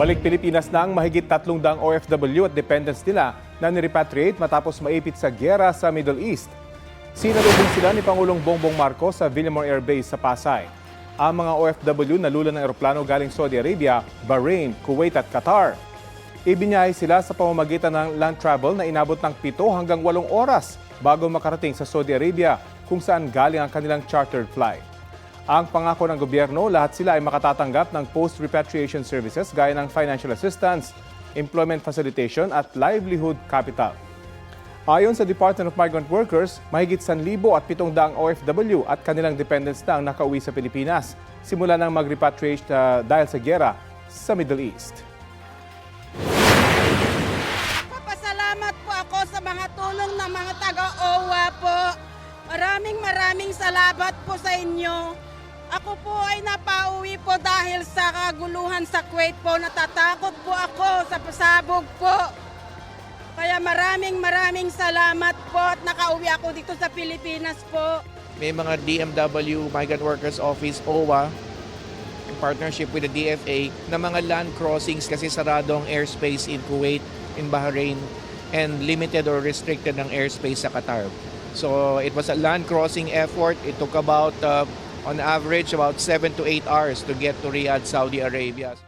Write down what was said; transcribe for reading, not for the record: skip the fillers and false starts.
Balik Pilipinas na ang mahigit 300 OFW at dependents nila na nirepatriate matapos maipit sa gyera sa Middle East. Sinalubong sila ni Pangulong Bongbong Marcos sa Villamor Air Base sa Pasay. Ang mga OFW nalula ng eroplano galing Saudi Arabia, Bahrain, Kuwait at Qatar. Ibinyahe sila sa pamamagitan ng land travel na inabot ng 7 hanggang 8 oras bago makarating sa Saudi Arabia kung saan galing ang kanilang chartered flight. Ang pangako ng gobyerno, lahat sila ay makatatanggap ng post-repatriation services gaya ng financial assistance, employment facilitation at livelihood capital. Ayon sa Department of Migrant Workers, mahigit 1,700 OFW at kanilang dependents na ang nakauwi sa Pilipinas simula nang mag-repatriate dahil sa gyera sa Middle East. Papasalamat po ako sa mga tulong ng mga taga-OWA po. Maraming salamat po sa inyo. Ako po ay napauwi po dahil sa kaguluhan sa Kuwait po. Natatakot po ako sa pasabog po. Kaya maraming salamat po at nakauwi ako dito sa Pilipinas po. May mga DMW, Migrant Workers Office, OWA, in partnership with the DFA, na mga land crossings kasi sarado ang airspace in Kuwait, in Bahrain, and limited or restricted ang airspace sa Qatar. So it was a land crossing effort. It took about, on average, about 7 to 8 hours to get to Riyadh, Saudi Arabia.